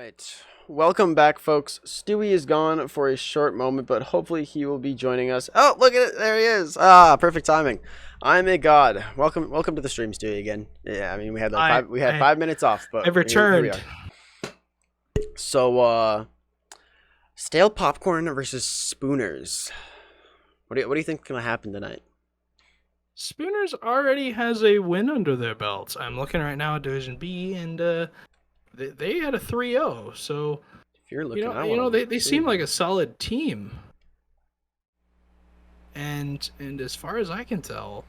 right. Welcome back, folks. Stewie is gone for a short moment, but hopefully he will be joining us. Oh, look at it. There he is. Ah, perfect timing. I'm a god. Welcome to the stream, Stewie, again. Yeah, I mean, we had 5 minutes off, but I've here we returned. are. So, stale popcorn versus spooners. What do you think is going to happen tonight? Spooners already has a win under their belts. I'm looking right now at Division B, and they had a 3-0. So If you're looking, I want they seem like a solid team. And as far as I can tell,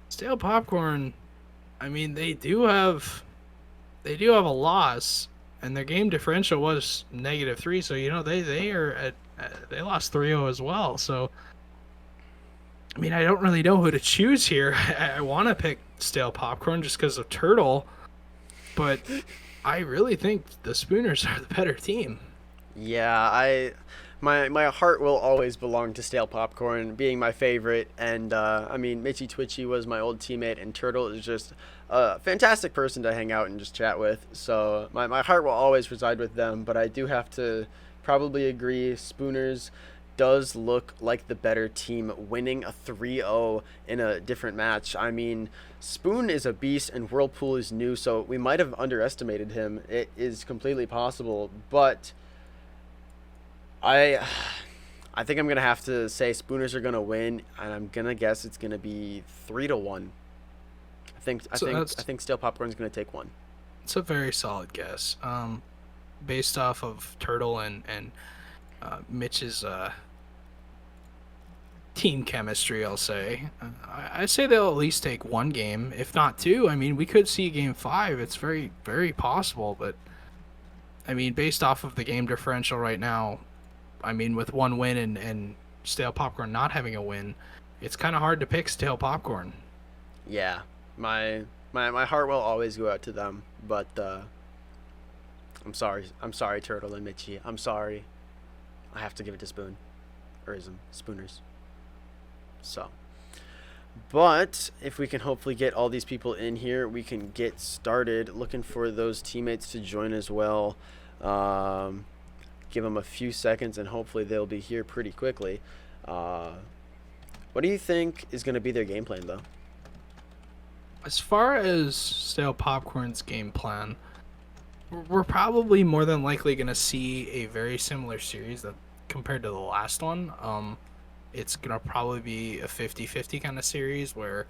stale popcorn. I mean, they do have a loss, and their game differential was -3. So they lost 3-0 as well. So. I mean, I don't really know who to choose here. I want to pick stale popcorn just because of Turtle, but I really think the Spooners are the better team. Yeah, my heart will always belong to stale popcorn, being my favorite. And I mean, Mitchy Twitchy was my old teammate, and Turtle is just a fantastic person to hang out and just chat with. So my heart will always reside with them. But I do have to probably agree, Spooners does look like the better team, winning a 3-0 in a different match. I mean, Spoon is a beast and Whirlpool is new, so we might have underestimated him. It is completely possible, but I think I'm gonna have to say Spooners are gonna win, and I'm gonna guess it's gonna be 3-1. I think Stale Popcorn's gonna take one. It's a very solid guess, based off of Turtle and Mitch's team chemistry. I'll say, I say they'll at least take one game, if not two. I mean, we could see Game 5. It's very, very possible, but I mean, based off of the game differential right now, I mean, with one win and Stale Popcorn not having a win, it's kind of hard to pick Stale Popcorn. Yeah, my heart will always go out to them, but I'm sorry, Turtle and Mitchy. I'm sorry. I have to give it to Spoon, or Spooners. So, but if we can hopefully get all these people in here, we can get started. Looking for those teammates to join as well. Give them a few seconds, and hopefully they'll be here pretty quickly. What do you think is going to be their game plan, though? As far as Stale Popcorn's game plan, we're probably more than likely going to see a very similar series that compared to the last one. It's going to probably be a 50-50 kind of series where,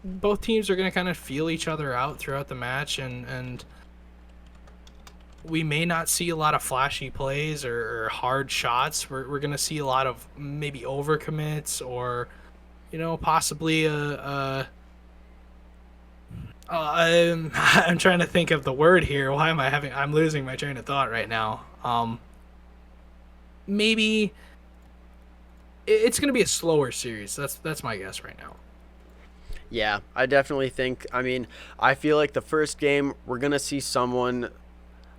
both teams are going to kind of feel each other out throughout the match, and we may not see a lot of flashy plays or hard shots. We're going to see a lot of maybe overcommits or, possibly I'm trying to think of the word here. I'm losing my train of thought right now. Maybe it's going to be a slower series. That's my guess right now. Yeah, I definitely think. I mean, I feel like the first game we're gonna see someone.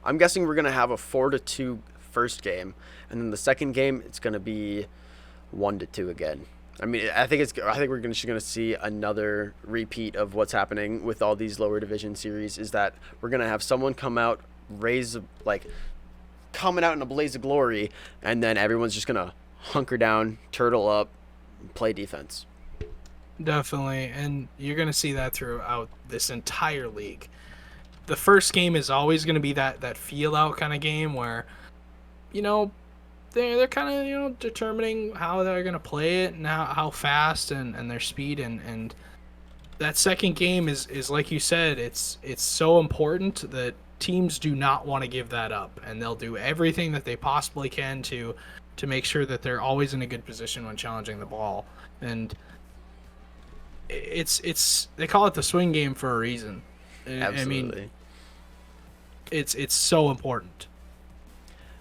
I'm guessing we're gonna have a 4-2 first game, and then the second game it's gonna be 1-2 again. I mean, I think we're gonna see another repeat of what's happening with all these lower division series. Is that we're gonna have someone come out, coming out in a blaze of glory, and then everyone's just gonna hunker down, turtle up, play defense. Definitely, and you're going to see that throughout this entire league. The first game is always going to be that feel out kind of game where, they're kind of determining how they're going to play it and how fast and their speed, and that second game is like you said, it's so important that teams do not want to give that up, and they'll do everything that they possibly can to make sure that they're always in a good position when challenging the ball. And it's they call it the swing game for a reason. Absolutely. I mean, it's so important.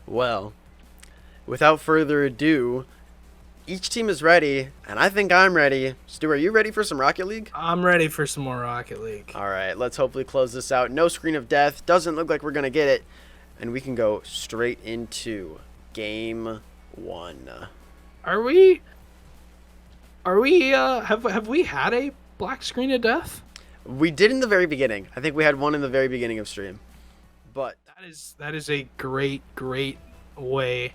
Well, without further ado, each team is ready, and I think I'm ready. Stu, are you ready for some Rocket League? I'm ready for some more Rocket League. All right, let's hopefully close this out. No screen of death. Doesn't look like we're going to get it. And we can go straight into Game 1. Are we have we had a black screen of death? We did in the very beginning. I think we had one in the very beginning of stream. But That That is a great way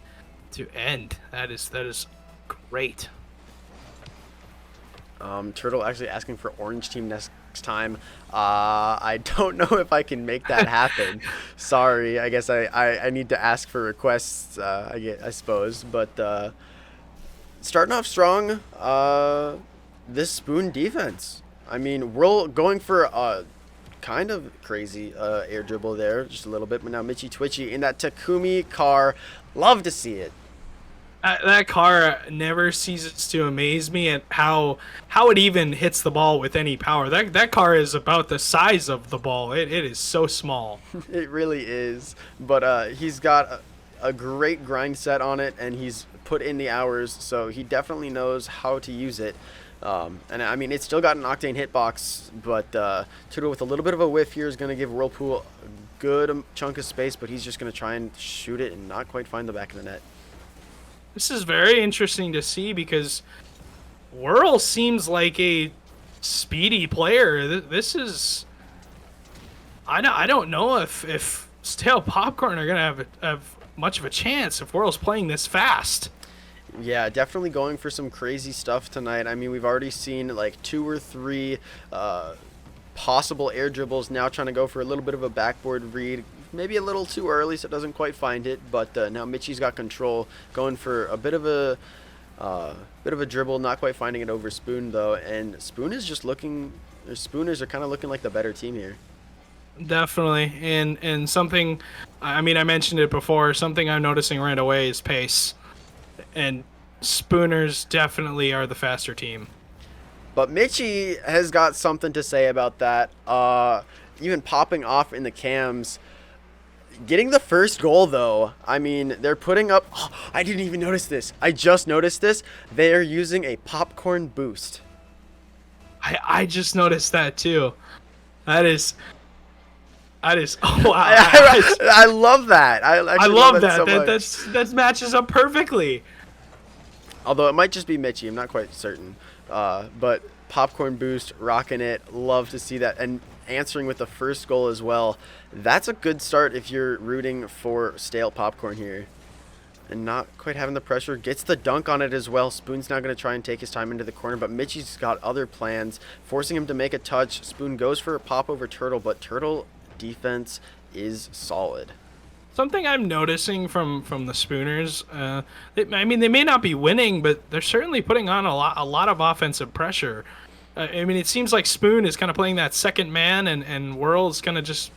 to end. That is great. Turtle actually asking for orange team next time. I don't know if I can make that happen. Sorry, I guess I need to ask for requests. I suppose, but starting off strong. This Spoon defense. I mean, we're going for a kind of crazy air dribble there, just a little bit. But now Mitchy Twitchy in that Takumi car. Love to see it. That car never ceases to amaze me at how it even hits the ball with any power. That car is about the size of the ball. It is so small. It really is. But he's got a great grind set on it, and he's put in the hours, so he definitely knows how to use it. And I mean, it's still got an octane hitbox, but Turtle with a little bit of a whiff here is going to give Whirlpool a good chunk of space, but he's just going to try and shoot it and not quite find the back of the net. This is very interesting to see because Whirl seems like a speedy player. This is... I don't know if Stale Popcorn are going to have much of a chance if Whirl's playing this fast. Yeah, definitely going for some crazy stuff tonight. I mean, we've already seen like 2 or 3 possible air dribbles. Now trying to go for a little bit of a backboard read. Maybe a little too early, so it doesn't quite find it. But now Mitchy's got control, going for a bit of a dribble, not quite finding it over Spoon though. And Spoon is just looking. The Spooners are kind of looking like the better team here. Definitely, and something. I mean, I mentioned it before. Something I'm noticing right away is pace. And Spooners definitely are the faster team. But Mitchy has got something to say about that. Even popping off in the cams. Getting the first goal, though. I mean, they're putting up... Oh, I didn't even notice this. I just noticed this. They are using a popcorn boost. I just noticed that, too. That is... Oh, wow. I love that. I love that. So much. That matches up perfectly. Although it might just be Mitchy. I'm not quite certain. But popcorn boost, rocking it. Love to see that. And answering with the first goal as well. That's a good start if you're rooting for Stale Popcorn here. And not quite having the pressure. Gets the dunk on it as well. Spoon's now going to try and take his time into the corner. But Mitchy's got other plans. Forcing him to make a touch. Spoon goes for a pop over Turtle. But Turtle defense is solid. Something I'm noticing from the Spooners, I mean, they may not be winning, but they're certainly putting on a lot of offensive pressure. I mean, it seems like Spoon is kind of playing that second man, and Whirl's kind of just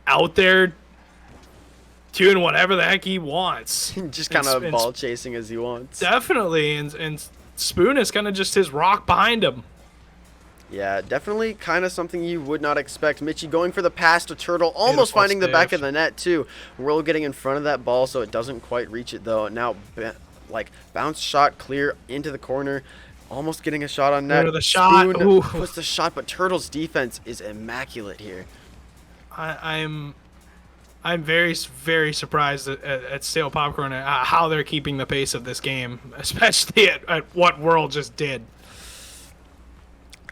out there doing whatever the heck he wants. Just kind of ball chasing as he wants. Definitely, and Spoon is kind of just his rock behind him. Yeah, definitely kind of something you would not expect. Mitchy going for the pass to Turtle, almost finding the back of the net, too. Whirl getting in front of that ball, so it doesn't quite reach it, though. Now, bounce shot clear into the corner. Almost getting a shot on net. The shot. Spoon puts the shot, but Turtle's defense is immaculate here. I'm very, very surprised at Stale Popcorn how they're keeping the pace of this game, especially at what Whirl just did.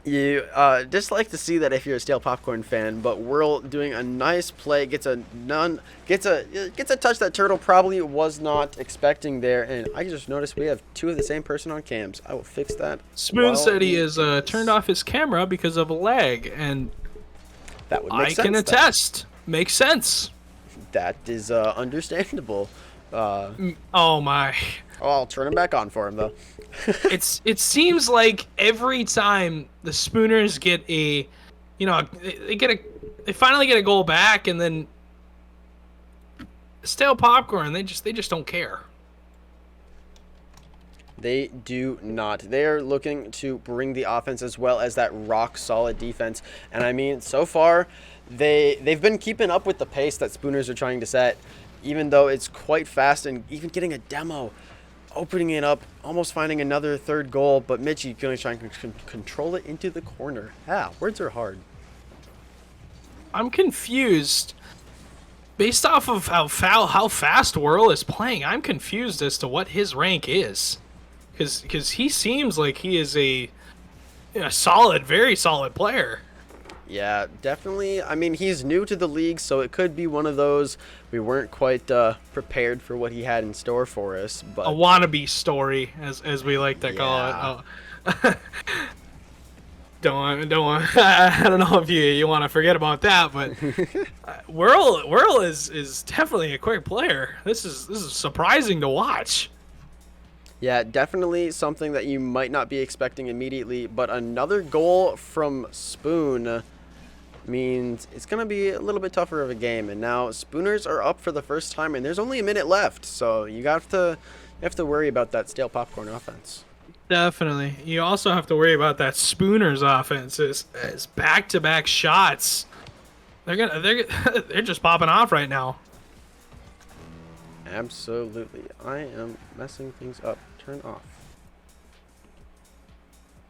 You just like to see that if you're a Stale Popcorn fan, but Whirl doing a nice play, gets a touch that Turtle probably was not expecting there, and I just noticed we have 2 of the same person on cams. I will fix that. Spoon said he has turned off his camera because of a lag, and that would make sense. I can attest. Makes sense. That is understandable. Oh my. Oh, I'll turn him back on for him though. It seems like every time the Spooners get they finally get a goal back, and then Stale Popcorn, they just don't care. They do not. They're looking to bring the offense as well as that rock solid defense. And I mean, so far they've been keeping up with the pace that Spooners are trying to set, even though it's quite fast, and even getting a demo. Opening it up, almost finding another third goal, but Mitchy going to try and control it into the corner. Words are hard. I'm confused. Based off of how fast Whirl is playing, I'm confused as to what his rank is. Because he seems like he is a solid, very solid player. Yeah, definitely. I mean, he's new to the league, so it could be one of those we weren't quite prepared for what he had in store for us. A But wannabe story, as we like to call yeah, it. Oh. don't want. I don't know if you want to forget about that, but Whirl is definitely a quick player. This is surprising to watch. yeah, definitely something that you might not be expecting immediately. But another goal from Spoon means it's going to be a little bit tougher of a game. And now Spooners are up for the first time, and there's only a minute left. So you have to worry about that stale popcorn offense. Definitely. You also have to worry about that Spooners offense as back-to-back shots. They're just popping off right now. Absolutely. I am messing things up. Turn off.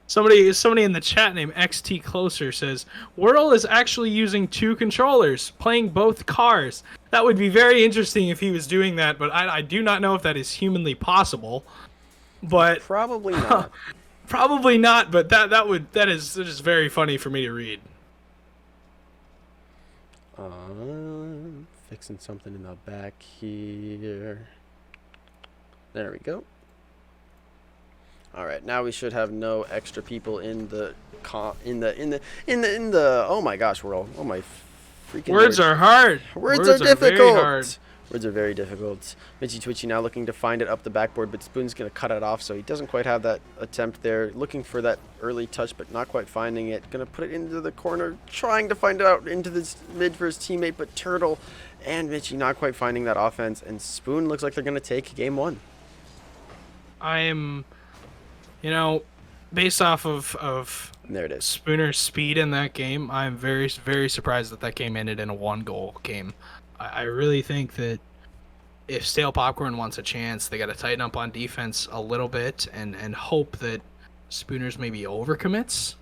Somebody in the chat named XT Closer says Whirl is actually using two controllers, playing both cars. That would be very interesting if he was doing that, but I do not know if that is humanly possible. But Probably not. probably not. But that is very funny for me to read. Fixing something in the back here. There we go. All right, now we should have no extra people in the oh my gosh, world. Oh my freaking Words are hard. Words are difficult. very hard. Words are very difficult. Mitchy Twitchy now looking to find it up the backboard, but Spoon's going to cut it off, so he doesn't quite have that attempt there. Looking for that early touch, but not quite finding it. Going to put it into the corner, trying to find it out into this mid for his teammate, but Turtle and Mitchy not quite finding that offense, and Spoon looks like they're going to take game one. I am, based off of There it is. Spooner's speed in that game, I'm very, very surprised that game ended in a one-goal game. I really think that if Stale Popcorn wants a chance, they got to tighten up on defense a little bit and hope that Spooners maybe overcommits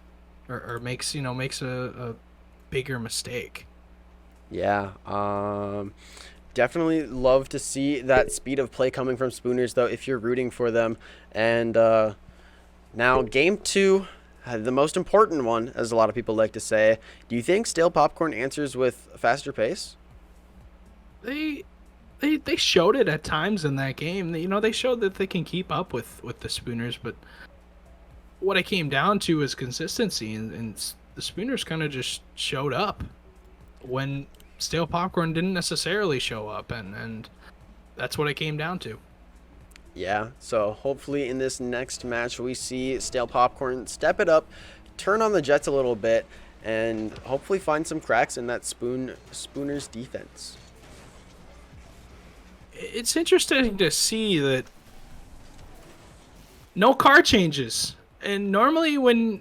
or makes a bigger mistake. Yeah, definitely love to see that speed of play coming from Spooners, though, if you're rooting for them. And now game two, the most important one, as a lot of people like to say. Do you think Stale Popcorn answers with a faster pace? They showed it at times in that game. They showed that they can keep up with the Spooners, but what it came down to is consistency, and the Spooners kind of just showed up when Stale Popcorn didn't necessarily show up, and that's what it came down to. Yeah, so hopefully in this next match we see Stale Popcorn step it up, turn on the Jets a little bit, and hopefully find some cracks in that Spooner's defense. It's interesting to see that no car changes. And normally when,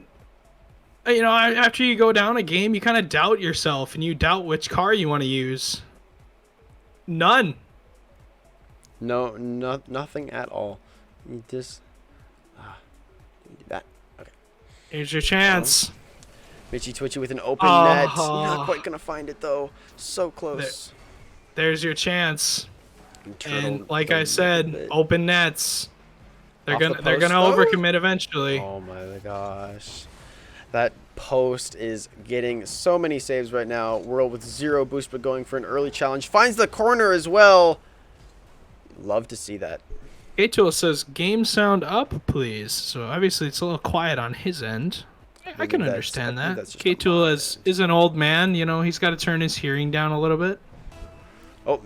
after you go down a game, you kind of doubt yourself and you doubt which car you want to use. None. No, nothing at all. You just do that. Okay. Here's your chance. Mitchy Twitchy with an open net. Not quite gonna find it though. So close. There's your chance. Turtle And like I said, open nets. They're Off gonna the they're post, gonna though? overcommit eventually. Oh my gosh. That post is getting so many saves right now. Whirl with 0 boost, but going for an early challenge. Finds the corner as well. Love to see that. K-Tool says, game sound up, please. So obviously it's a little quiet on his end. I can understand that. K-Tool is an old man. He's got to turn his hearing down a little bit. Oh,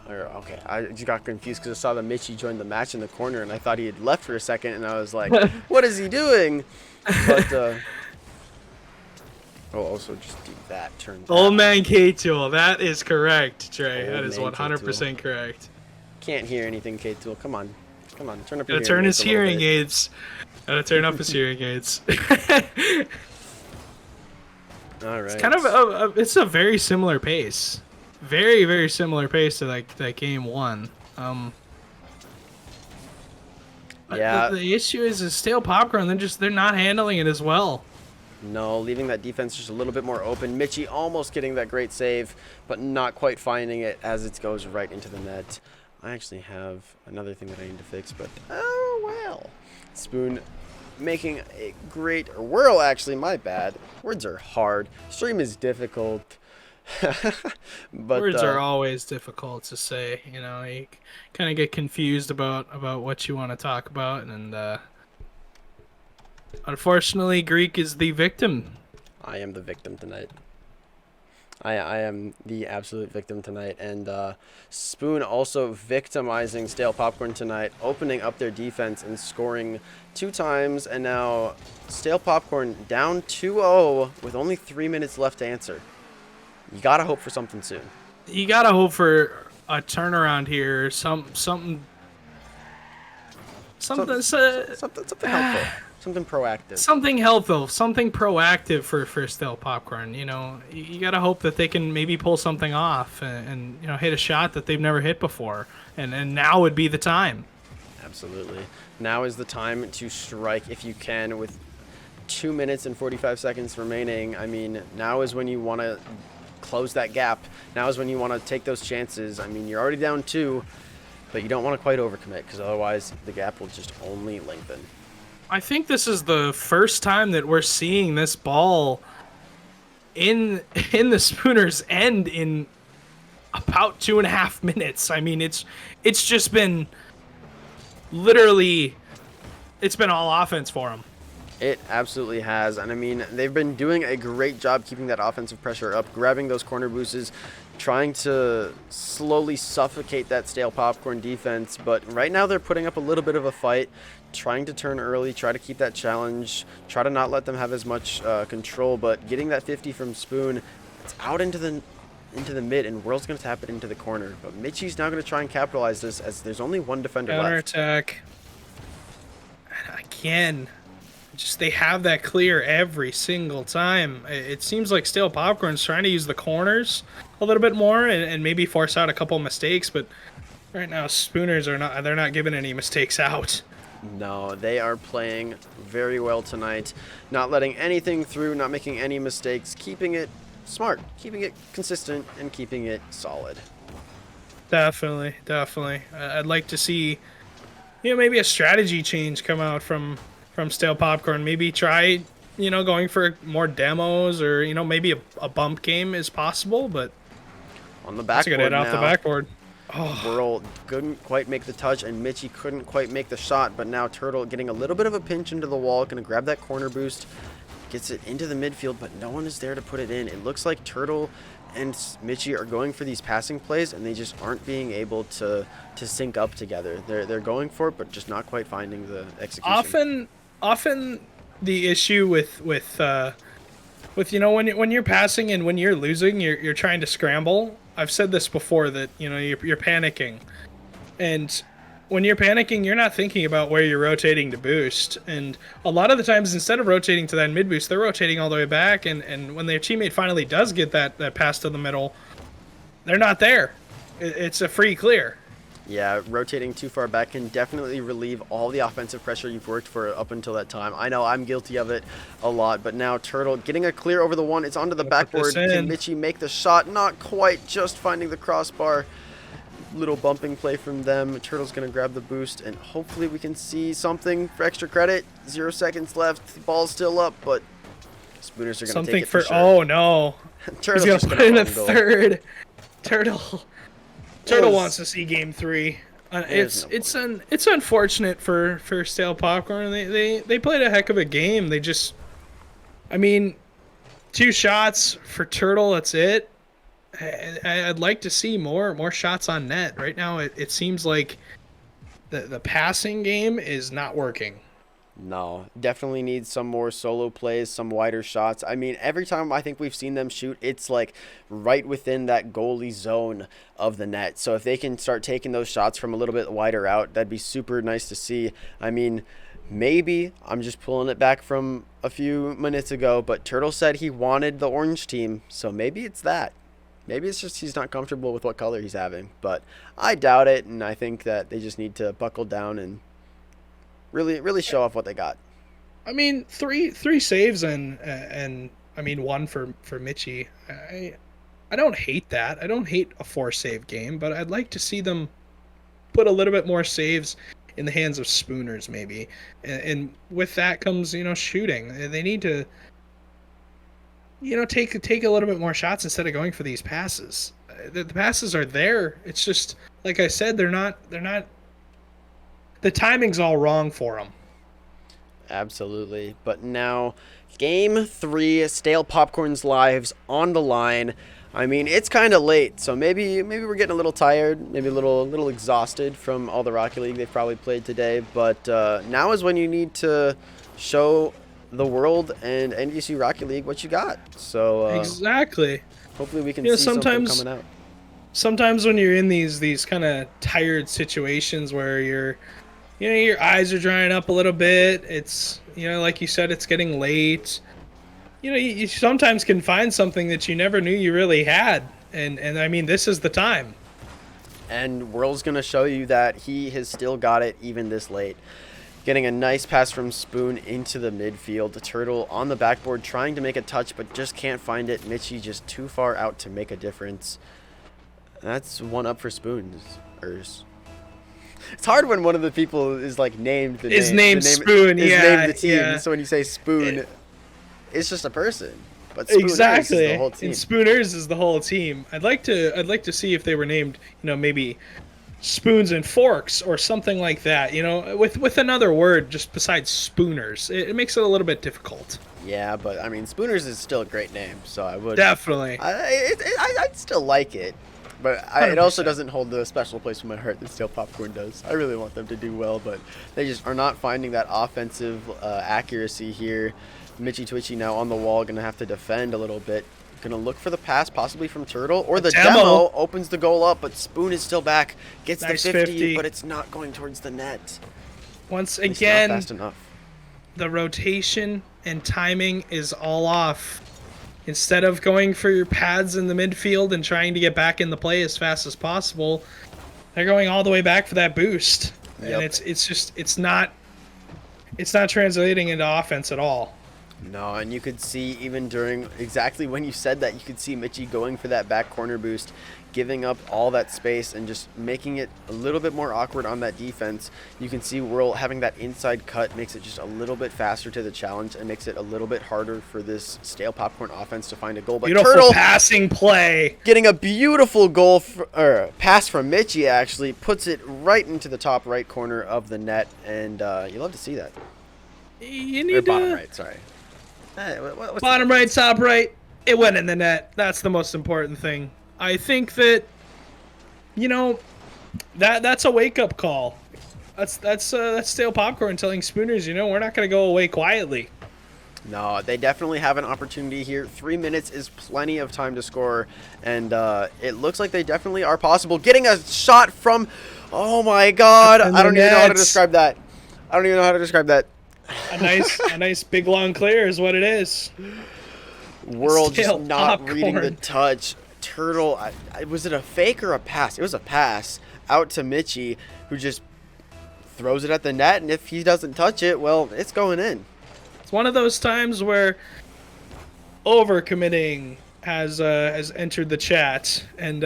okay. I just got confused because I saw that Mitchy joined the match in the corner, and I thought he had left for a second, and I was like, what is he doing? But, also just do that. Turn that Old on. man K-Tool. That is correct, Trey. Old That is man 100% correct. Can't hear anything, K-Tool. Come on. Turn up your Gotta turn his hearing hearing aids. Gotta turn up his hearing aids. All right. It's kind of it's a very similar pace. Very, very similar pace to that game one. Yeah. The issue is Stale Popcorn. They're not handling it as well. No, leaving that defense just a little bit more open. Mitchy almost getting that great save, but not quite finding it as it goes right into the net. I actually have another thing that I need to fix, but oh well. Spoon making a great, or Whirl actually, my bad. Words are hard. Stream is difficult. but Words are always difficult to say. You kind of get confused about what you want to talk about, and unfortunately, Greek is the victim. I am the victim tonight. I am the absolute victim tonight. And Spoon also victimizing Stale Popcorn tonight, opening up their defense and scoring 2 times. And now Stale Popcorn down 2-0 with only 3 minutes left to answer. You got to hope for something soon. You got to hope for a turnaround here. Something Helpful. Something proactive. Something helpful, something proactive for Stale Popcorn. You got to hope that they can maybe pull something off and hit a shot that they've never hit before. And now would be the time. Absolutely. Now is the time to strike if you can with 2 minutes and 45 seconds remaining. I mean, now is when you want to close that gap. Now is when you want to take those chances. I mean, you're already down 2, but you don't want to quite overcommit because otherwise the gap will just only lengthen. I think this is the first time that we're seeing this ball in the Spooners' end in about 2.5 minutes. I mean, it's just been literally, it's been all offense for them. It absolutely has, and I mean, they've been doing a great job keeping that offensive pressure up, grabbing those corner boosts, trying to slowly suffocate that Stale Popcorn defense, but right now they're putting up a little bit of a fight, trying to turn early, try to keep that challenge, try to not let them have as much control, but getting that 50 from Spoon, it's out into the mid, and Whirl's going to tap it into the corner, but Mitchie's now going to try and capitalize this as there's only one defender left. Counterattack. Again. Just they have that clear every single time. It seems like Stale Popcorn's trying to use the corners a little bit more and maybe force out a couple mistakes, but right now Spooners they're not giving any mistakes out. No, they are playing very well tonight, not letting anything through, not making any mistakes, keeping it smart, keeping it consistent, and keeping it solid. Definitely. I'd like to see maybe a strategy change come out from Stale Popcorn. Maybe try, going for more demos or, maybe a bump game is possible, but on the backboard hit now, off the backboard. Whirl couldn't quite make the touch, and Mitchie couldn't quite make the shot, but now Turtle getting a little bit of a pinch into the wall, going to grab that corner boost, gets it into the midfield, but no one is there to put it in. It looks like Turtle and Mitchie are going for these passing plays, and they just aren't being able to sync up together. They're going for it, but just not quite finding the execution. Often the issue with when you're passing and when you're losing, you're trying to scramble. I've said this before that you're panicking, and when you're panicking, you're not thinking about where you're rotating to boost. And a lot of the times, instead of rotating to that mid boost, they're rotating all the way back. And when their teammate finally does get that pass to the middle, they're not there. It's a free clear. Yeah, rotating too far back can definitely relieve all the offensive pressure you've worked for up until that time. I know I'm guilty of it a lot, but now Turtle getting a clear over the one. It's onto the backboard. Can Mitchie make the shot? Not quite, just finding the crossbar. Little bumping play from them. Turtle's going to grab the boost, and hopefully we can see something for extra credit. 0 seconds left. The ball's still up, but Spooners are going to take it for sure. Oh, no. Turtle's going to put in a third. Turtle wants to see game 3. It's unfortunate for Stale Popcorn. They played a heck of a game. They just, 2 shots for Turtle. That's it. I'd like to see more shots on net. Right now, it seems like the passing game is not working. No, definitely needs some more solo plays, some wider shots. I mean, every time I think we've seen them shoot, it's like right within that goalie zone of the net. So if they can start taking those shots from a little bit wider out, that'd be super nice to see. I mean, maybe I'm just pulling it back from a few minutes ago, but Turtle said he wanted the orange team, so maybe it's that. Maybe it's just he's not comfortable with what color he's having, but I doubt it, and I think that they just need to buckle down and really show off what they got. I mean, three saves and one for Mitchie. I don't hate that. I don't hate a 4-save game, but I'd like to see them put a little bit more saves in the hands of Spooners maybe, and with that comes shooting. They need to take a little bit more shots instead of going for these passes. The passes are there. It's just like I said, they're not. The timing's all wrong for them. Absolutely. But now, game 3, Stale Popcorn's lives on the line. I mean, it's kind of late, so maybe we're getting a little tired, maybe a little exhausted from all the Rocket League they've probably played today. But now is when you need to show the world and NDSU Rocket League what you got. So exactly. Hopefully we can see something coming out. Sometimes when you're in these kind of tired situations where your eyes are drying up a little bit, it's like you said, it's getting late. You sometimes can find something that you never knew you really had, and I mean, this is the time. And Whirl's gonna show you that he has still got it even this late. Getting a nice pass from Spoon into the midfield. The Turtle on the backboard trying to make a touch, but just can't find it. Mitchie just too far out to make a difference. That's one up for Spoons. It's hard when one of the people is like named the name Spoon. Is yeah, named the team. yeah. So when you say Spoon, it's just a person. But Spooners exactly. is the whole team. And Spooners is the whole team. I'd like to see if they were named, maybe Spoons and Forks or something like that. With another word just besides Spooners. It makes it a little bit difficult. Yeah, but I mean, Spooners is still a great name, so I would definitely. I'd still like it. But it also doesn't hold the special place in my heart that Stale Popcorn does. I really want them to do well, but they just are not finding that offensive accuracy here. Mitchie Twitchy now on the wall, going to have to defend a little bit. Going to look for the pass, possibly from Turtle. Or the demo opens the goal up, but Spoon is still back. Gets nice the 50, but it's not going towards the net. Once again, not fast enough. The rotation and timing is all off. Instead of going for your pads in the midfield and trying to get back in the play as fast as possible, they're going all the way back for that boost. Yep. And it's not translating into offense at all. No, and you could see even during exactly when you said that, you could see Mitchie going for that back corner boost, giving up all that space and just making it a little bit more awkward on that defense. You can see Whirl having that inside cut makes it just a little bit faster to the challenge and makes it a little bit harder for this Stale Popcorn offense to find a goal. But beautiful Turtle passing play. Getting a beautiful goal pass from Mitchie, actually puts it right into the top right corner of the net, and you love to see that. You need bottom right, sorry. Bottom right, top right, it went in the net. That's the most important thing. I think that, that's a wake-up call. That's Stale Popcorn telling Spooners, we're not going to go away quietly. No, they definitely have an opportunity here. 3 minutes is plenty of time to score, and it looks like they definitely are possible. Getting a shot from, oh my God, I don't even know how to describe that. A nice big long clear is what it is. Whirl just not reading the touch. Turtle, was it a fake or a pass? It was a pass out to Mitchie, who just throws it at the net, and if he doesn't touch it, well, it's going in. It's one of those times where overcommitting has entered the chat, and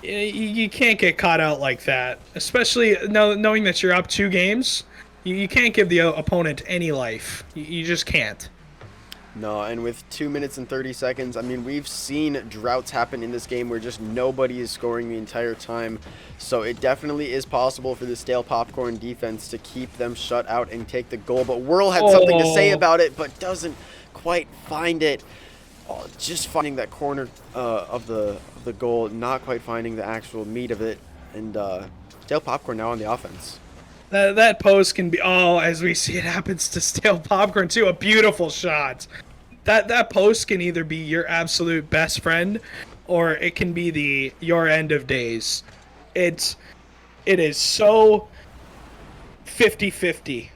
you can't get caught out like that, especially knowing that you're up 2 games. You can't give the opponent any life. You just can't. No, and with 2 minutes and 30 seconds, I mean, we've seen droughts happen in this game where just nobody is scoring the entire time. So it definitely is possible for the Stale Popcorn defense to keep them shut out and take the goal. But Whirl had something to say about it, but doesn't quite find it. Oh, just finding that corner of the goal, not quite finding the actual meat of it. And Stale Popcorn now on the offense. That post can be, as we see it happens to Stale Popcorn too, a beautiful shot. That post can either be your absolute best friend, or it can be your end of days. It is so 50-50.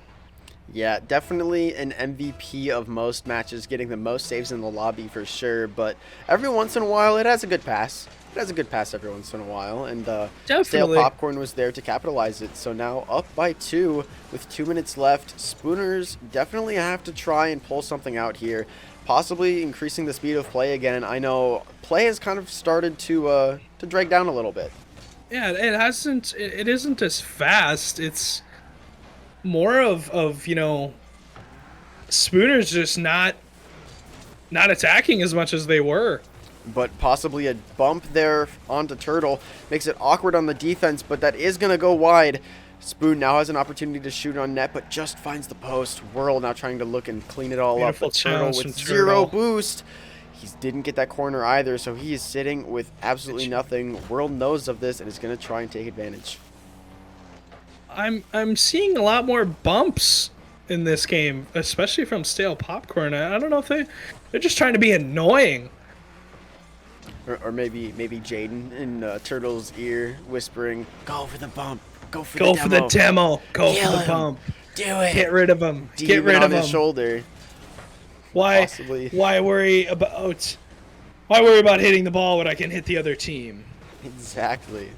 Yeah, definitely an MVP of most matches, getting the most saves in the lobby for sure, but every once in a while it has a good pass. It has a good pass every once in a while, and Stale Popcorn was there to capitalize it. So now up by 2 with 2 minutes left. Spooners definitely have to try and pull something out here, possibly increasing the speed of play again. I know play has kind of started to drag down a little bit. Yeah, it hasn't. It isn't as fast. It's more of Spooner's just not attacking as much as they were. But possibly a bump there onto Turtle makes it awkward on the defense, but that is going to go wide. Spoon now has an opportunity to shoot on net, but just finds the post. Whirl now trying to look and clean it all Beautiful up, but Turtle challenge with from zero Turtle. boost. He didn't get that corner either, so he is sitting with absolutely nothing. Whirl knows of this and is going to try and take advantage. I'm seeing a lot more bumps in this game, especially from Stale Popcorn. I don't know if they're just trying to be annoying. Or maybe Jaden in Turtle's ear whispering, "Go for the bump. Go for Go the for demo. the demo. Go Kill for the him. bump. Do it. Get rid of him. Get Demon rid on of his him. shoulder. Why? Possibly. Why worry about hitting the ball when I can hit the other team? Exactly.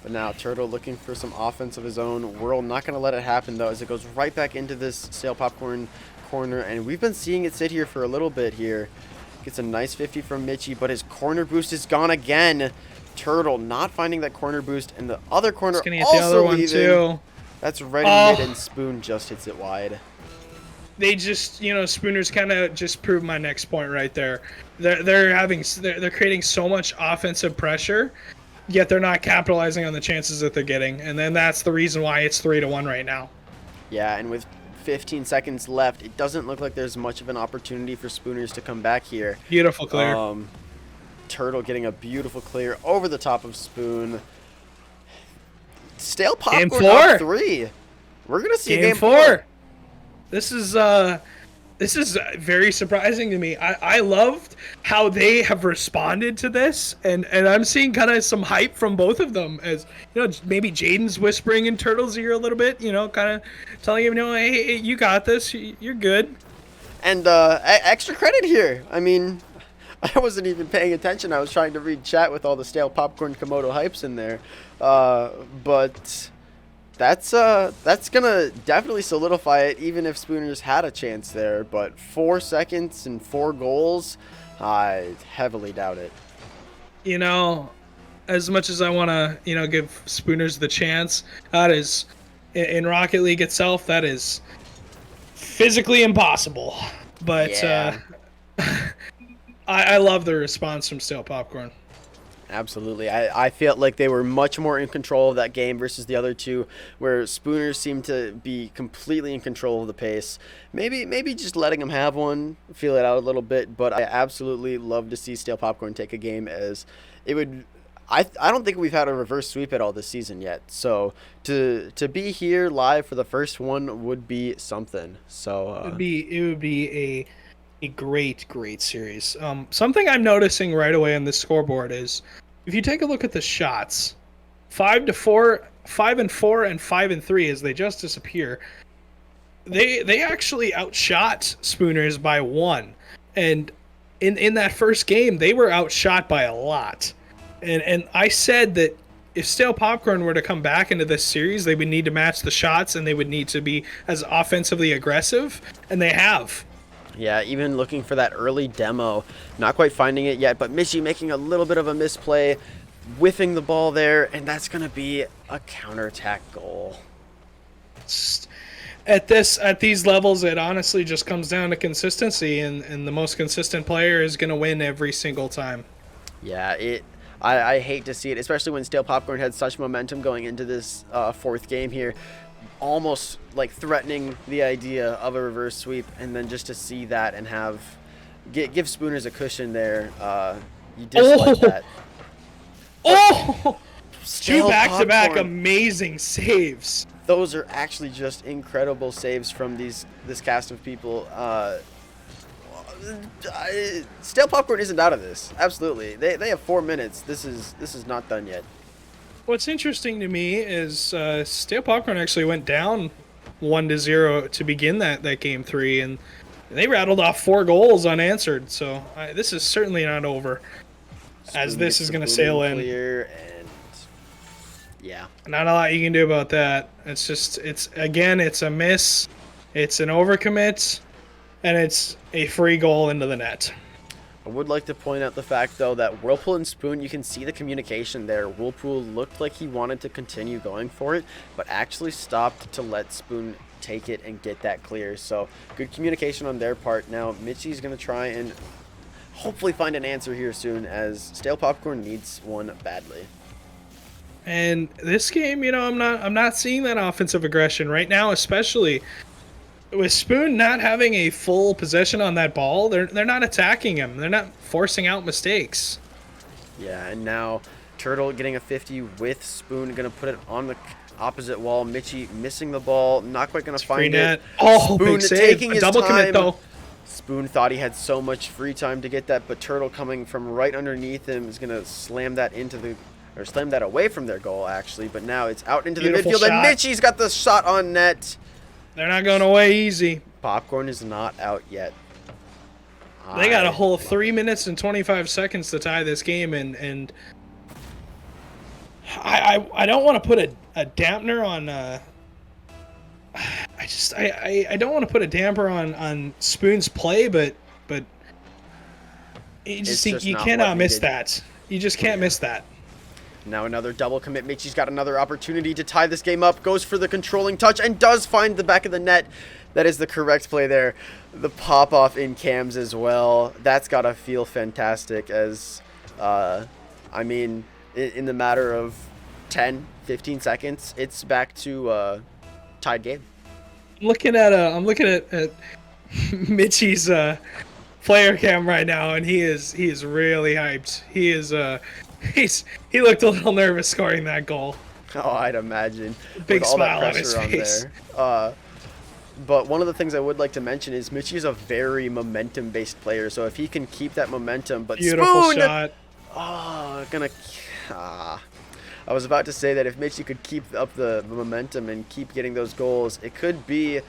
But now Turtle looking for some offense of his own. Whirl not going to let it happen, though, as it goes right back into this Stale Popcorn corner. And we've been seeing it sit here for a little bit here. Gets a nice 50 from Mitchie, but his corner boost is gone again. Turtle not finding that corner boost, and the other corner Just gonna get also the other one leaving. too. That's right in mid, and Spoon just hits it wide. They just, Spooner's kind of just proved my next point right there. They're creating so much offensive pressure, yet they're not capitalizing on the chances that they're getting, and then that's the reason why it's 3-1 right now. Yeah, and with 15 seconds left, it doesn't look like there's much of an opportunity for Spooners to come back here. Beautiful clear. Turtle getting a beautiful clear over the top of Spoon. Stale Popcorn Game 4. up 3. We're gonna see game 4. This is very surprising to me. I loved how they have responded to this, and I'm seeing kind of some hype from both of them. As maybe Jaden's whispering in Turtle's ear a little bit, kind of telling him, hey, you got this, you're good. And extra credit here. I mean, I wasn't even paying attention. I was trying to read chat with all the Stale Popcorn Komodo hypes in there, but. That's gonna definitely solidify it, even if Spooners had a chance there. But 4 seconds and 4 goals, I heavily doubt it. As much as I want to, give Spooners the chance, that is, in Rocket League itself, that is physically impossible. But Yeah. I love the response from Stale Popcorn. Absolutely. I felt like they were much more in control of that game versus the other two, where Spooners seemed to be completely in control of the pace. Maybe just letting them have one, feel it out a little bit, but I absolutely love to see Stale Popcorn take a game, as it would. I don't think we've had a reverse sweep at all this season yet. So to be here live for the first one would be something. So It would be a great series. Something I'm noticing right away on the scoreboard is, if you take a look at the shots, 5-4, 5-4, and 5-3 as they just disappear, they actually outshot Spooners by 1, and in that first game they were outshot by a lot. And I said that if Stale Popcorn were to come back into this series, they would need to match the shots, and they would need to be as offensively aggressive, and they have. Yeah, even looking for that early demo, not quite finding it yet, but Michi making a little bit of a misplay, whiffing the ball there, and that's going to be a counterattack goal. At these levels, it honestly just comes down to consistency, and the most consistent player is going to win every single time. Yeah, I hate to see it, especially when Stale Popcorn had such momentum going into this 4th game here, almost like threatening the idea of a reverse sweep, and then just to see that and give Spooners a cushion there, you dislike that. Oh! Stale Two back-to-back Popcorn, amazing saves. those are actually just incredible saves from this cast of people. Stale Popcorn isn't out of this. Absolutely, they have 4 minutes. This is not done yet. What's interesting to me is Stale Popcorn actually went down 1-0 to begin that game 3, and they rattled off 4 goals unanswered. So this is certainly not over, as this is going to sail in. Clear, and yeah, not a lot you can do about that. It's a miss, it's an overcommit, and it's a free goal into the net. I would like to point out the fact, though, that Whirlpool and Spoon, you can see the communication there. Whirlpool looked like he wanted to continue going for it, but actually stopped to let Spoon take it and get that clear. So good communication on their part. Now Mitchie's going to try and hopefully find an answer here soon, as Stale Popcorn needs one badly. And this game, I'm not seeing that offensive aggression right now, especially with Spoon not having a full possession on that ball. They're not attacking him. They're not forcing out mistakes. Yeah, and now Turtle getting a 50 with Spoon, going to put it on the opposite wall. Mitchie missing the ball, not quite going to find it. Oh, Spoon big save. taking his double time. Commit, though. Spoon thought he had so much free time to get that, but Turtle coming from right underneath him is going to slam that away from their goal, actually. But now it's out into Beautiful the midfield, shot. and Mitchie's got the shot on net. They're not going away easy. Popcorn is not out yet. They got a whole 3 minutes and 25 seconds to tie this game, and I don't want to put a dampener on. I don't want to put a damper on Spoon's play, but you cannot miss that. You just can't miss that. Now another double commit. Michi's got another opportunity to tie this game up. Goes for the controlling touch and does find the back of the net. That is the correct play there. The pop-off in cams as well. That's got to feel fantastic, as, I mean, in the matter of 10, 15 seconds, it's back to tied game. I'm looking at Mitchie's player cam right now, and he is really hyped. He looked a little nervous scoring that goal. Oh, I'd imagine. Big with all smile that on his pressure face. There. But one of the things I would like to mention is Mitchie's a very momentum-based player, so if he can keep that momentum, but Beautiful Spoon, shot. I was about to say that if Mitchie could keep up the momentum and keep getting those goals, it could be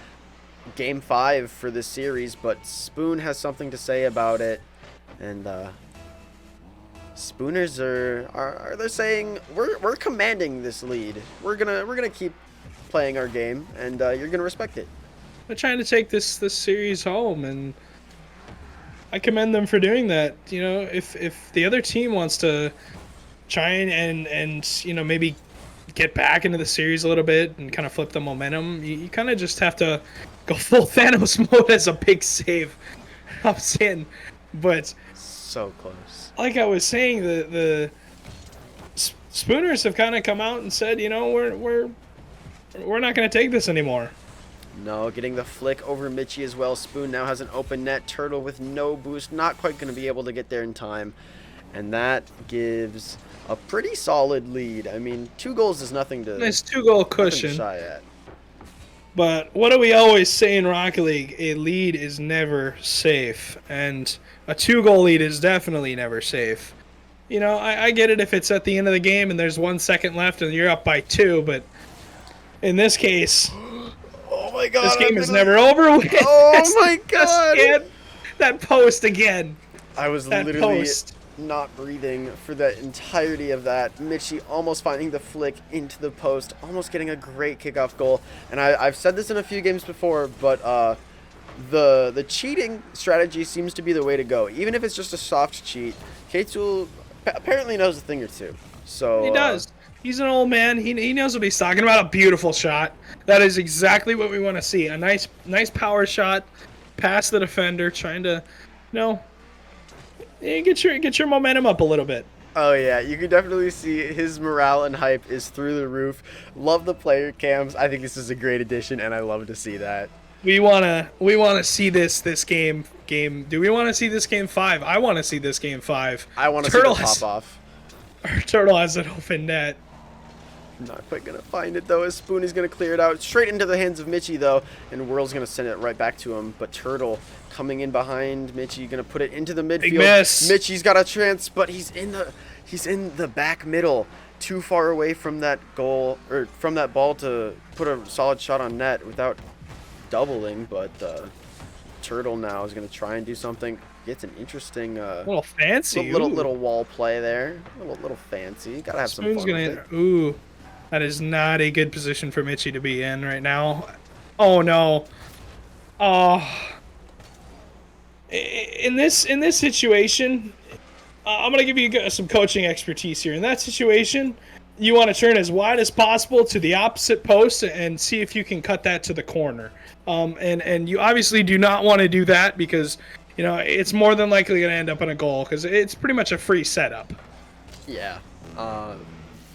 Game 5 for this series, but Spoon has something to say about it, and Spooners are they saying we're commanding this lead. We're gonna keep playing our game, and you're gonna respect it. They're trying to take this series home, and I commend them for doing that. If the other team wants to try and maybe get back into the series a little bit and kind of flip the momentum, you kind of just have to go full Thanos mode as a big save. I'm saying, but so close. Like I was saying, the Spooners have kind of come out and said, we're not going to take this anymore. No, getting the flick over Mitchie as well. Spoon now has an open net. Turtle with no boost, not quite going to be able to get there in time. And that gives a pretty solid lead. I mean, 2 goals is nothing to... Nice 2-goal cushion. Shy at. But what do we always say in Rocket League? A lead is never safe. And a 2-goal lead is definitely never safe. I get it if it's at the end of the game and there's 1 second left and you're up by 2, but in this case... Oh my god. This game is never over with. Oh my god. That post again. I was literally not breathing for the entirety of that. Mitchie almost finding the flick into the post, almost getting a great kickoff goal. And I've said this in a few games before, but the cheating strategy seems to be the way to go. Even if it's just a soft cheat, K-Tool apparently knows a thing or two. So he does. He's an old man. He knows what he's talking about. A beautiful shot. That is exactly what we want to see. A nice power shot past the defender, trying to, get your momentum up a little bit. Oh yeah, you can definitely see his morale and hype is through the roof. Love the player cams. I think this is a great addition, and I love to see that. We wanna see this game. Do we want to see this game 5? I want to see this game 5. I want to see the pop off. Turtle has an open net. Not quite going to find it, though, as Spoon is going to clear it out. Straight into the hands of Mitchie, though, and Whirl's going to send it right back to him. But Turtle coming in behind Mitchie, going to put it into the midfield. Big miss. Mitchie's got a chance, but he's in the back middle, too far away from that goal, or from that ball to put a solid shot on net without doubling. But Turtle now is going to try and do something. Gets an interesting little fancy little wall play there. Little fancy. Gotta have some fun with it. Ooh. That is not a good position for Mitchie to be in right now. Oh, no. Oh. in this situation, I'm gonna give you some coaching expertise here. In that situation, you want to turn as wide as possible to the opposite post and see if you can cut that to the corner. And you obviously do not want to do that because it's more than likely going to end up in a goal because it's pretty much a free setup. Yeah,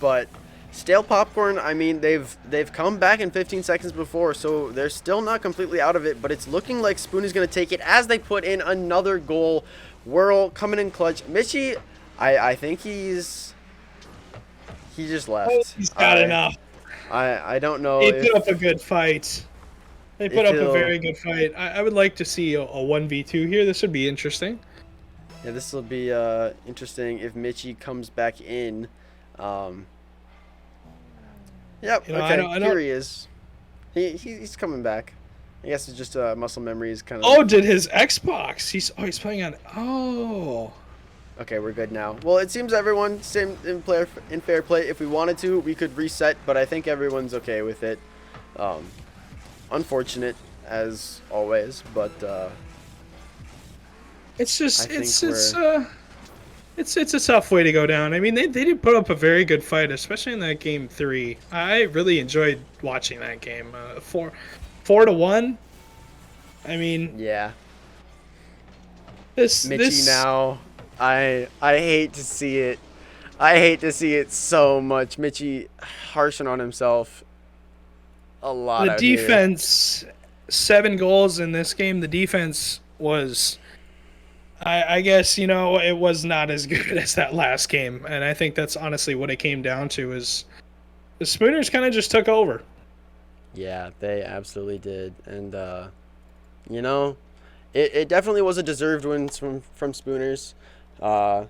but stale popcorn. I mean, they've come back in 15 seconds before, so they're still not completely out of it. But it's looking like Spoon is going to take it as they put in another goal. Whirl coming in clutch. Mitchie, I think he just left. He's got enough. I don't know. They put up a good fight. They put up a very good fight. I would like to see a 1v2 here. This would be interesting. Yeah, this will be interesting if Mitchie comes back in. Yep. Okay. Here he is. He's coming back. I guess it's just muscle memory is kind of. Oh, did his Xbox? He's playing on. Oh. Okay, we're good now. Well, it seems everyone same in fair play. If we wanted to, we could reset, but I think everyone's okay with it. Unfortunate as always, but it's a tough way to go down. I mean, they did put up a very good fight, especially in that game 3. I really enjoyed watching that game. 4-1. I mean, yeah. Mitchie now. I hate to see it. I hate to see it so much. Mitchie harshing on himself a lot. The defense, 7 goals in this game. The defense was, I guess, it was not as good as that last game. And I think that's honestly what it came down to is the Spooners kind of just took over. Yeah, they absolutely did. And, it definitely was a deserved win from Spooners. So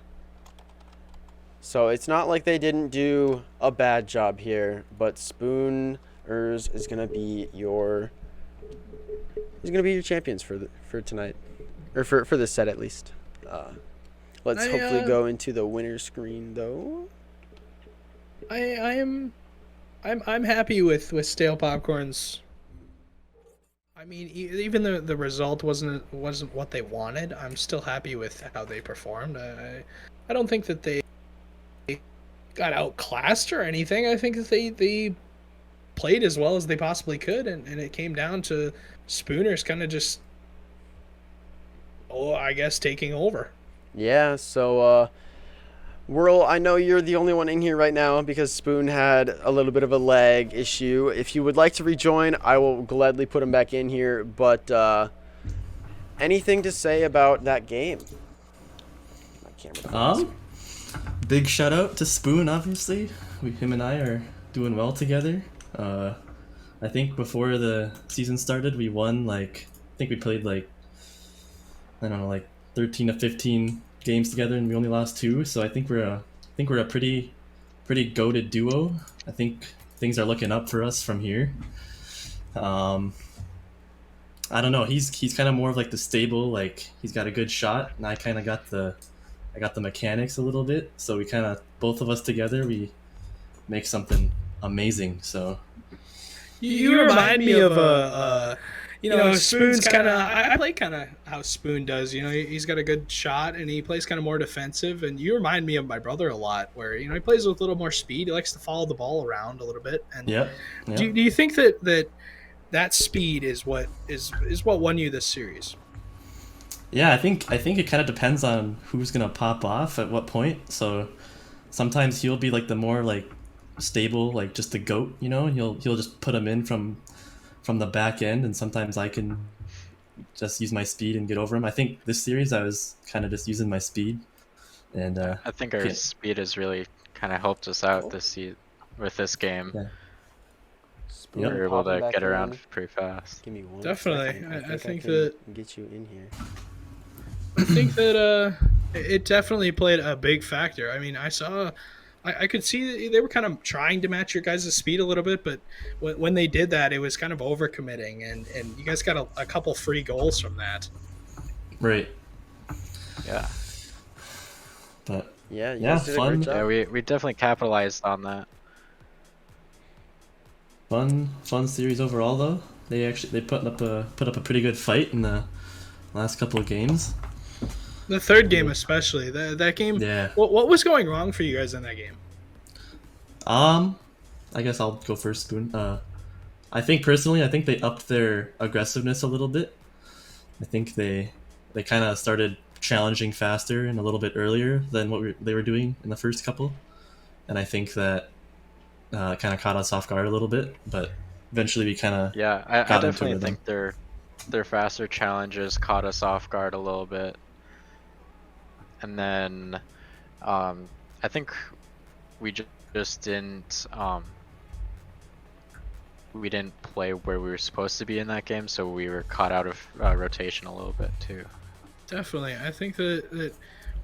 it's not like they didn't do a bad job here, but Spooners is gonna be your champions for tonight, or for this set at least. Let's hopefully go into the winner screen though. I'm happy with Stale Popcorn's. I mean, even though the result wasn't what they wanted, I'm still happy with how they performed. I don't think that they got outclassed or anything. I think that they played as well as they possibly could, and it came down to Spooners kind of just, I guess, taking over. Yeah, so Whirl, I know you're the only one in here right now because Spoon had a little bit of a lag issue. If you would like to rejoin, I will gladly put him back in here. But anything to say about that game? My camera. Big shout out to Spoon. Obviously, him and I are doing well together. I think before the season started, we won I think we played 13 to 15 games together, and we only lost 2. So I think we're a pretty goated duo. I think things are looking up for us from here. I don't know. He's kind of more of the stable. He's got a good shot, and I kind of got the mechanics a little bit. So we kind of both of us together, we make something amazing. So you remind me of Spoon's kind of. I play kind of how Spoon does. He's got a good shot and he plays kind of more defensive. And you remind me of my brother a lot, where he plays with a little more speed. He likes to follow the ball around a little bit. And do you think that speed is what won you this series? Yeah, I think it kind of depends on who's gonna pop off at what point. So sometimes he'll be the more stable, just the goat. He'll just put him in from the back end, and sometimes I can just use my speed and get over him. I think this series I was kind of just using my speed, and I think our speed has really kind of helped us out with this game. Yeah. We were able to get around pretty fast. Give me one. Definitely, second. I think that get you in here. I think that it definitely played a big factor. I mean, I could see that they were kind of trying to match your guys' speed a little bit, but when they did that, it was kind of overcommitting, and you guys got a couple free goals from that. Right. Yeah. But yeah, fun. Yeah, we definitely capitalized on that. Fun series overall though. They put up a pretty good fight in the last couple of games. The third game especially. That game. Yeah. What was going wrong for you guys in that game? I guess I'll go first, Spoon. I think personally, I think they upped their aggressiveness a little bit. I think they kind of started challenging faster and a little bit earlier than what they were doing in the first couple, and I think that kind of caught us off guard a little bit. But eventually, we kind of Yeah, I got into definitely rhythm. think their faster challenges caught us off guard a little bit. And then I think we just didn't we didn't play where we were supposed to be in that game, so we were caught out of rotation a little bit too. Definitely. I think that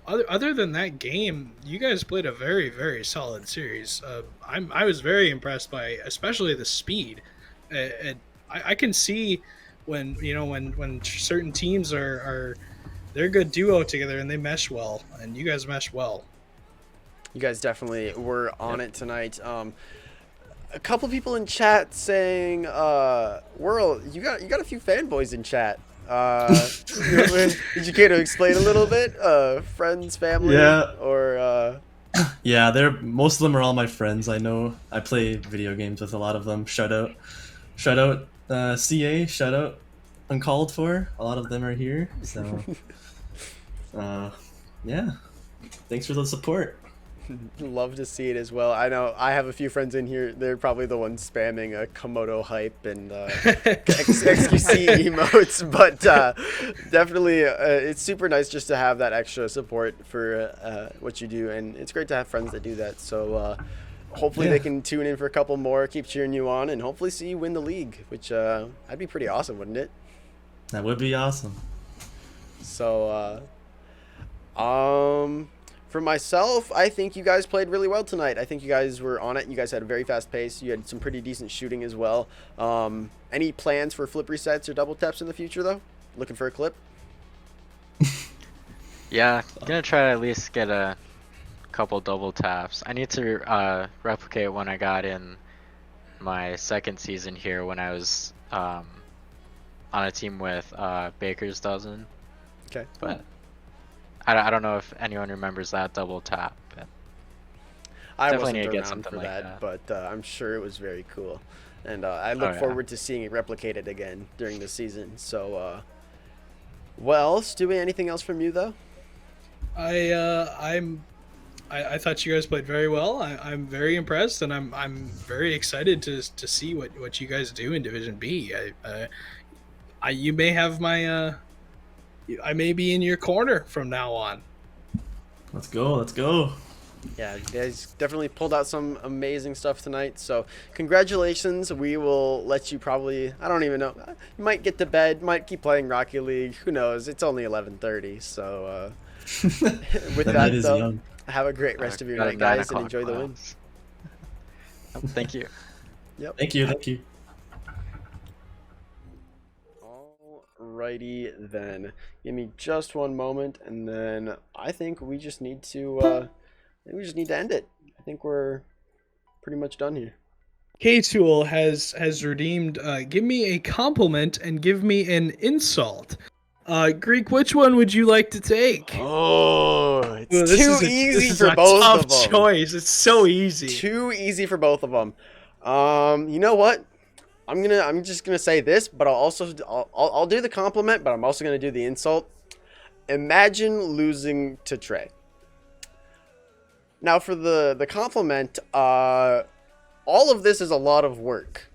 other than that game, you guys played a very, very solid series. I was very impressed by especially the speed. And I can see when when certain teams are they're a good duo together and they mesh well, and you guys mesh well. You guys definitely were on it tonight. A couple people in chat saying, "Whirl, you got a few fanboys in chat." Did you care to explain a little bit? Friends, family, Yeah. or Yeah, most of them are all my friends. I know I play video games with a lot of them. Shout out, CA. Shout out, Uncalled For. A lot of them are here. So, yeah. Thanks for the support. love to see it as well. I know I have a few friends in here. They're probably the ones spamming a Komodo hype and XQC emotes, but definitely it's super nice just to have that extra support for what you do, and it's great to have friends that do that. So hopefully they can tune in for a couple more, keep cheering you on, and hopefully see you win the league, which that'd be pretty awesome, wouldn't it? That would be awesome. So for myself, I think you guys played really well tonight. I think you guys were on it. You guys had a very fast pace. You had some pretty decent shooting as well. Any plans for flip resets or double taps in the future, though? Looking for a clip? Yeah, gonna try to at least get a couple double taps. I need to replicate one I got in my second season here when I was on a team with Baker's Dozen. Okay. But I don't know if anyone remembers that double tap. But I definitely wasn't need to get around something for like that, that. but I'm sure it was very cool. And I look yeah. forward to seeing it replicated again during the season. So, well, Stewie, anything else from you, though? I thought you guys played very well. I'm very impressed, and I'm very excited to see what you guys do in Division B. You may have my I may be in your corner from now on. Let's go. Yeah, you guys definitely pulled out some amazing stuff tonight. So congratulations. We will let you probably, I don't even know, you might get to bed, might keep playing Rocket League. Who knows? It's only 11:30. So with that, is though, young. have a great rest of your Got a night, 9 guys, and o'clock enjoy the win. class. Thank you. Yep. Thank you. Alrighty then. Give me just one moment, and then I think we just need to end it. I think we're pretty much done here. K-Tool has redeemed give me a compliment and give me an insult. Greek, which one would you like to take? Oh, it's Well, this too is a- easy this is for a both tough of them. choice. It's so easy. Too easy for both of them. You know what? I'm just gonna say this, but I'll do the compliment, but I'm also gonna do the insult. Imagine losing to Trey. Now for the compliment, all of this is a lot of work.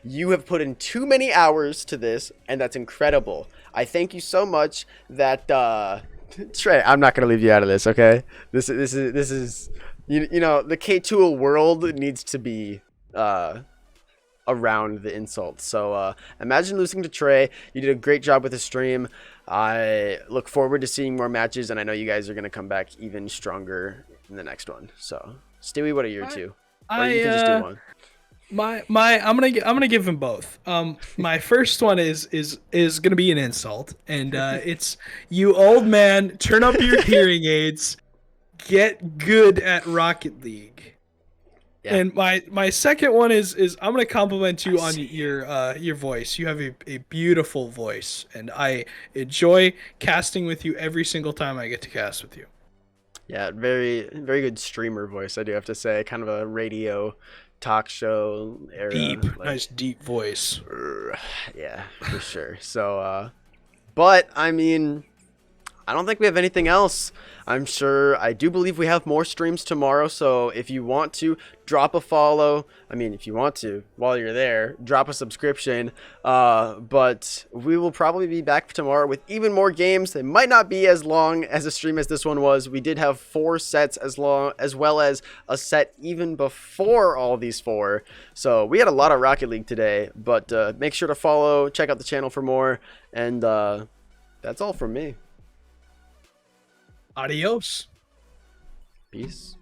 You have put in too many hours to this, and that's incredible. I thank you so much that Trey, I'm not gonna leave you out of this, okay? This is you know, the K-Tool world needs to be around the insult. So imagine losing to Trey. You did a great job with the stream. I look forward to seeing more matches, and I know you guys are gonna come back even stronger in the next one. So Stewie, what are your two? Or you can just do one. I'm gonna give them both. My first one is gonna be an insult, and it's you old man, turn up your hearing aids, get good at Rocket League. Yeah. And my second one is I'm gonna compliment you on your voice. You have a beautiful voice, and I enjoy casting with you every single time I get to cast with you. Yeah, very good streamer voice, I do have to say. Kind of a radio talk show era. Deep, Like, nice deep voice. yeah, for sure. So, but I mean, I don't think we have anything else. I do believe we have more streams tomorrow. So if you want to drop a follow, I mean, if you want to, while you're there, drop a subscription. But we will probably be back tomorrow with even more games. They might not be as long as a stream as this one was. We did have 4 sets as long, as well as a set even before all these 4. So we had a lot of Rocket League today, but make sure to follow, check out the channel for more. And that's all from me. Adios. Peace.